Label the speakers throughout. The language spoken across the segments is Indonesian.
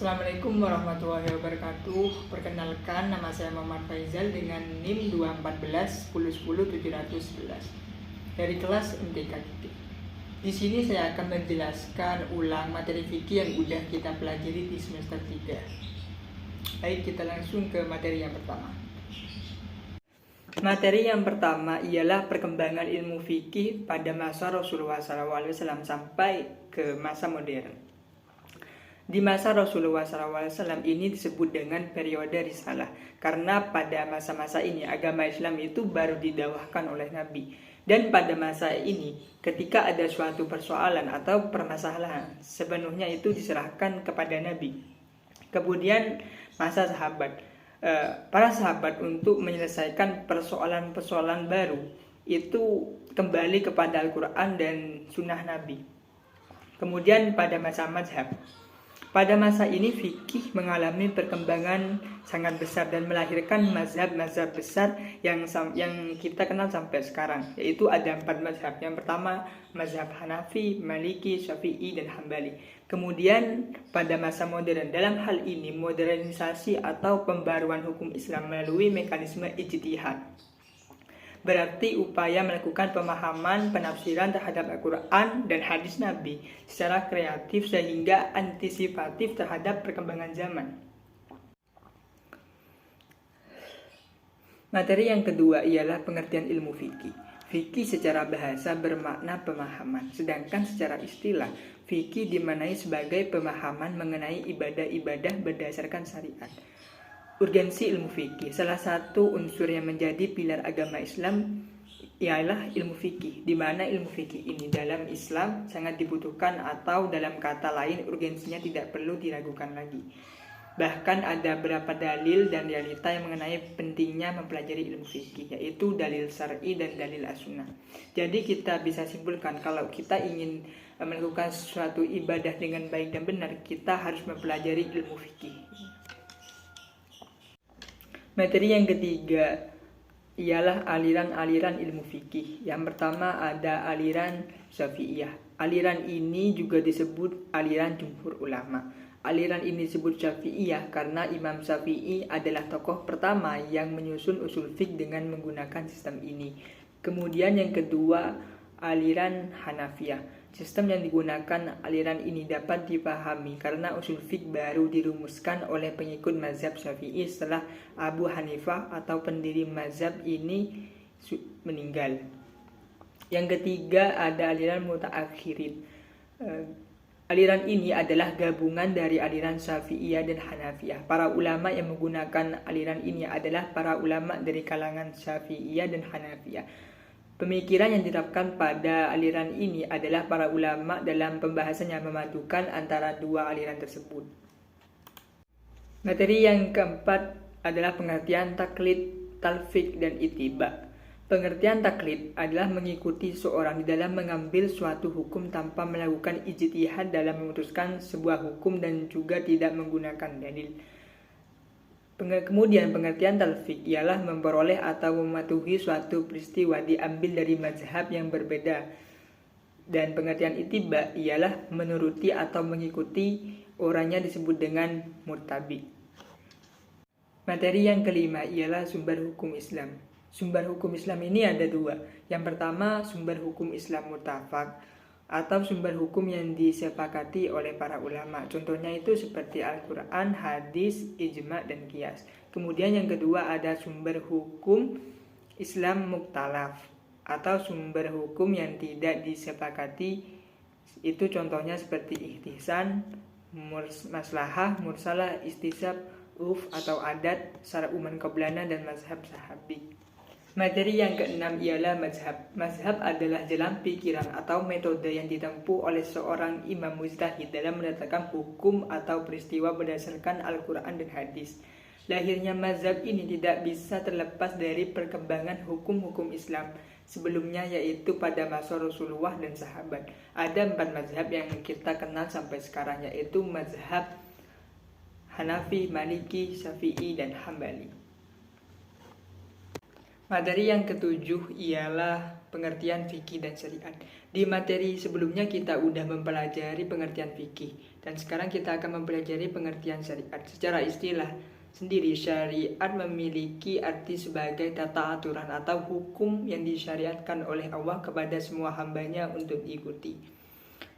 Speaker 1: Assalamualaikum warahmatullahi wabarakatuh. Perkenalkan, nama saya Muhammad Faizal dengan NIM 214 10 10 711 dari kelas MTK. Di sini saya akan menjelaskan ulang materi fikih yang udah kita pelajari di semester 3. Baik, kita langsung ke materi yang pertama. Materi yang pertama ialah perkembangan ilmu fikih pada masa Rasulullah SAW sampai ke masa modern. Di masa Rasulullah SAW ini disebut dengan periode risalah, karena pada masa-masa ini agama Islam itu baru didawahkan oleh Nabi. Dan pada masa ini, ketika ada suatu persoalan atau permasalahan, sepenuhnya itu diserahkan kepada Nabi. Kemudian masa sahabat, para sahabat untuk menyelesaikan persoalan-persoalan baru itu kembali kepada Al-Quran dan Sunnah Nabi. Kemudian pada masa mazhab, pada masa ini fikih mengalami perkembangan sangat besar dan melahirkan mazhab-mazhab besar yang kita kenal sampai sekarang, yaitu ada 4 mazhab. Yang pertama mazhab Hanafi, Maliki, Syafi'i, dan Hambali. Kemudian pada masa modern, dalam hal ini modernisasi atau pembaruan hukum Islam melalui mekanisme ijtihad, berarti upaya melakukan pemahaman penafsiran terhadap Al-Quran dan hadis Nabi secara kreatif sehingga antisipatif terhadap perkembangan zaman. Materi yang kedua ialah pengertian ilmu fikih. Fikih secara bahasa bermakna pemahaman, sedangkan secara istilah fikih dimaknai sebagai pemahaman mengenai ibadah-ibadah berdasarkan syariat. Urgensi ilmu fikih. Salah satu unsur yang menjadi pilar agama Islam ialah ilmu fikih, di mana ilmu fikih ini dalam Islam sangat dibutuhkan, atau dalam kata lain urgensinya tidak perlu diragukan lagi. Bahkan ada beberapa dalil dan realita yang mengenai pentingnya mempelajari ilmu fikih, yaitu dalil syar'i dan dalil as-sunnah. Jadi kita bisa simpulkan kalau kita ingin melakukan suatu ibadah dengan baik dan benar, kita harus mempelajari ilmu fikih. Materi yang ketiga ialah aliran-aliran ilmu fikih. Yang pertama ada aliran Syafi'iyah. Aliran ini juga disebut aliran jumhur ulama. Aliran ini disebut Syafi'iyah karena Imam Syafi'i adalah tokoh pertama yang menyusun usul fiqh dengan menggunakan sistem ini. Kemudian yang kedua aliran Hanafiyah. Sistem yang digunakan aliran ini dapat dipahami karena usul fiqh baru dirumuskan oleh pengikut mazhab Syafi'i setelah Abu Hanifah atau pendiri mazhab ini meninggal. Yang ketiga ada aliran Mutaakhirin. Aliran ini adalah gabungan dari aliran Syafi'iyah dan Hanafiyah. Para ulama yang menggunakan aliran ini adalah para ulama dari kalangan Syafi'iyah dan Hanafiyah. Pemikiran yang diterapkan pada aliran ini adalah para ulama dalam pembahasan yang memadukan antara dua aliran tersebut. Materi yang keempat adalah pengertian taklid, talfiq, dan ittiba. Pengertian taklid adalah mengikuti seorang di dalam mengambil suatu hukum tanpa melakukan ijtihad dalam memutuskan sebuah hukum dan juga tidak menggunakan dalil. Kemudian pengertian talfiq ialah memperoleh atau mematuhi suatu peristiwa diambil dari mazhab yang berbeda. Dan pengertian ittiba ialah menuruti atau mengikuti orangnya disebut dengan muttabi. Materi yang kelima ialah sumber hukum Islam. Sumber hukum Islam ini ada 2. Yang pertama sumber hukum Islam muttafaq atau sumber hukum yang disepakati oleh para ulama. Contohnya itu seperti Al-Quran, hadis, ijma, dan qiyas. Kemudian yang kedua ada sumber hukum Islam muktalaf atau sumber hukum yang tidak disepakati. Itu contohnya seperti ihtisan, maslahah, mursalah, istisab, atau adat, syara uman qablana, dan mazhab sahabi. Materi yang keenam ialah mazhab. Mazhab adalah jalan pikiran atau metode yang ditempuh oleh seorang imam mujtahid dalam menetapkan hukum atau peristiwa berdasarkan Al-Quran dan hadis. Lahirnya mazhab ini tidak bisa terlepas dari perkembangan hukum-hukum Islam sebelumnya, yaitu pada masa Rasulullah dan sahabat. Ada 4 mazhab yang kita kenal sampai sekarang, yaitu mazhab Hanafi, Maliki, Syafi'i, dan Hambali. Materi yang ketujuh ialah pengertian fikih dan syariat. Di materi sebelumnya kita udah mempelajari pengertian fikih dan sekarang kita akan mempelajari pengertian syariat. Secara istilah sendiri, syariat memiliki arti sebagai tata aturan atau hukum yang disyariatkan oleh Allah kepada semua hambanya untuk diikuti.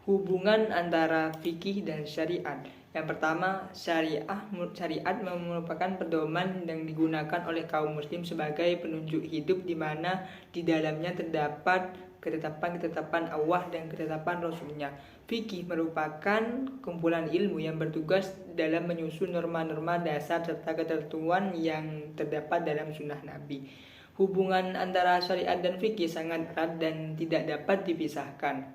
Speaker 1: Hubungan antara fikih dan syariat. Yang pertama, syariat merupakan pedoman yang digunakan oleh kaum muslim sebagai penunjuk hidup di mana di dalamnya terdapat ketetapan-ketetapan Allah dan ketetapan Rasulnya. Fikih merupakan kumpulan ilmu yang bertugas dalam menyusun norma-norma dasar serta ketentuan yang terdapat dalam sunnah Nabi. Hubungan antara syariat dan fikih sangat erat dan tidak dapat dipisahkan.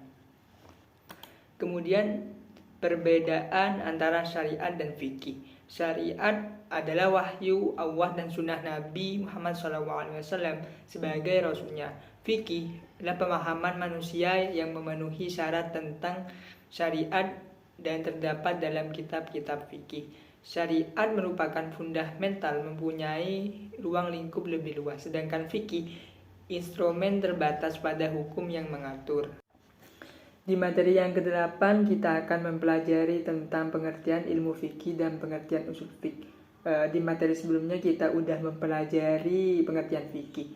Speaker 1: Kemudian perbedaan antara syariat dan fikih. Syariat adalah wahyu Allah dan sunnah Nabi Muhammad SAW sebagai Rasulnya. Fikih adalah pemahaman manusia yang memenuhi syarat tentang syariat dan terdapat dalam kitab-kitab fikih. Syariat merupakan fundamental, mempunyai ruang lingkup lebih luas, sedangkan fikih instrumen terbatas pada hukum yang mengatur. Di materi yang ke-8 kita akan mempelajari tentang pengertian ilmu fikih dan pengertian usul fikih. Di materi sebelumnya kita udah mempelajari pengertian fikih.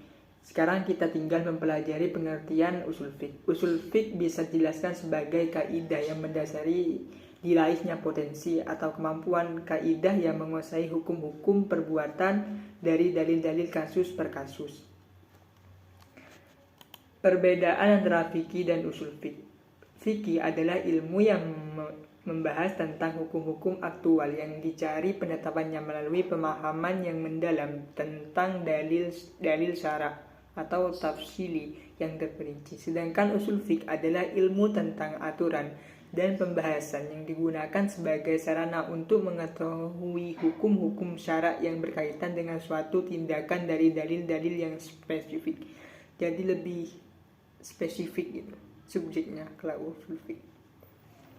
Speaker 1: Sekarang kita tinggal mempelajari pengertian usul fikih. Usul fikih bisa dijelaskan sebagai kaidah yang mendasari diraihnya potensi atau kemampuan kaidah yang menguasai hukum-hukum perbuatan dari dalil-dalil kasus per kasus. Perbedaan antara fikih dan usul fikih. Fikih adalah ilmu yang membahas tentang hukum-hukum aktual yang dicari penetapannya melalui pemahaman yang mendalam tentang dalil syara atau tafsili yang terperinci. Sedangkan usul fikih adalah ilmu tentang aturan dan pembahasan yang digunakan sebagai sarana untuk mengetahui hukum-hukum syara yang berkaitan dengan suatu tindakan dari dalil-dalil yang spesifik. Jadi lebih spesifik gitu subjeknya kalau usul fikih.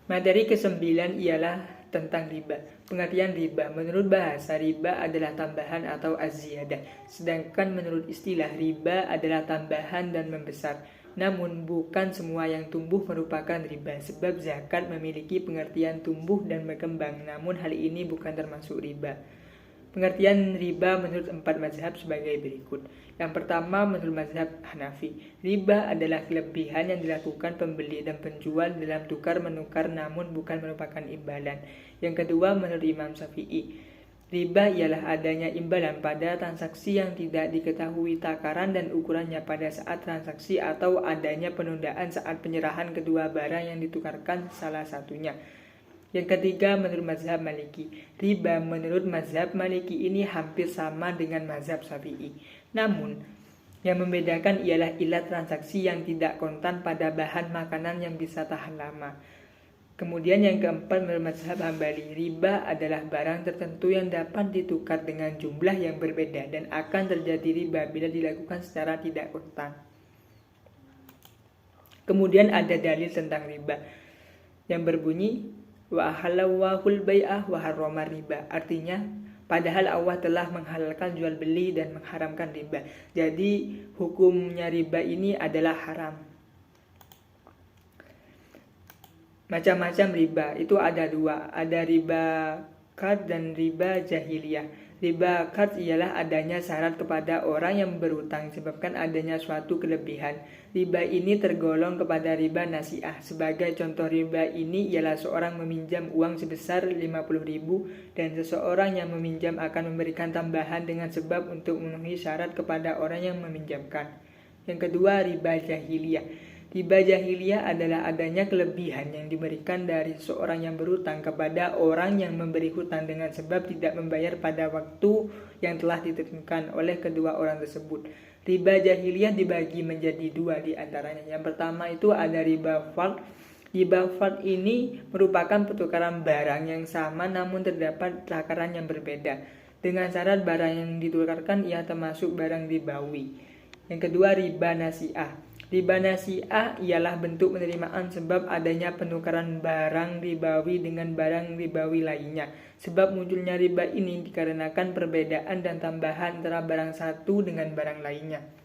Speaker 1: Materi ke-9 ialah tentang riba. Pengertian riba. Menurut bahasa, riba adalah tambahan atau az-ziyadah. Sedangkan menurut istilah, riba adalah tambahan dan membesar. Namun bukan semua yang tumbuh merupakan riba, sebab zakat memiliki pengertian tumbuh dan berkembang. Namun hal ini bukan termasuk riba. Pengertian riba menurut 4 mazhab sebagai berikut. Yang pertama, menurut mazhab Hanafi, riba adalah kelebihan yang dilakukan pembeli dan penjual dalam tukar-menukar namun bukan merupakan imbalan. Yang kedua, menurut Imam Syafi'i, riba ialah adanya imbalan pada transaksi yang tidak diketahui takaran dan ukurannya pada saat transaksi atau adanya penundaan saat penyerahan kedua barang yang ditukarkan salah satunya. Yang ketiga, menurut mazhab Maliki, riba menurut mazhab Maliki ini hampir sama dengan mazhab Syafi'i. Namun, yang membedakan ialah ilat transaksi yang tidak kontan pada bahan makanan yang bisa tahan lama. Kemudian yang keempat, menurut mazhab Hambali, riba adalah barang tertentu yang dapat ditukar dengan jumlah yang berbeda dan akan terjadi riba bila dilakukan secara tidak kontan. Kemudian ada dalil tentang riba yang berbunyi wa halawahul bai'ah wa harrama riba. Artinya, padahal Allah telah menghalalkan jual beli dan mengharamkan riba. Jadi, hukumnya riba ini adalah haram. Macam-macam riba, itu ada 2. Ada riba qard dan riba jahiliyah. Riba qard ialah adanya syarat kepada orang yang berutang sebabkan adanya suatu kelebihan. Riba ini tergolong kepada riba nasi'ah. Sebagai contoh riba ini ialah seorang meminjam uang sebesar 50.000 dan seseorang yang meminjam akan memberikan tambahan dengan sebab untuk memenuhi syarat kepada orang yang meminjamkan. Yang kedua, riba jahiliyah. Riba jahiliyah adalah adanya kelebihan yang diberikan dari seorang yang berutang kepada orang yang memberi hutang dengan sebab tidak membayar pada waktu yang telah ditentukan oleh kedua orang tersebut. Riba jahiliyah dibagi menjadi 2 di antaranya. Yang pertama itu ada riba fard. Riba fard ini merupakan pertukaran barang yang sama namun terdapat takaran yang berbeda. Dengan syarat barang yang ditukarkan ia termasuk barang ribawi. Yang kedua, riba nasi'ah. Riba nasi'ah ialah bentuk penerimaan sebab adanya penukaran barang ribawi dengan barang ribawi lainnya. Sebab munculnya riba ini dikarenakan perbedaan dan tambahan antara barang satu dengan barang lainnya.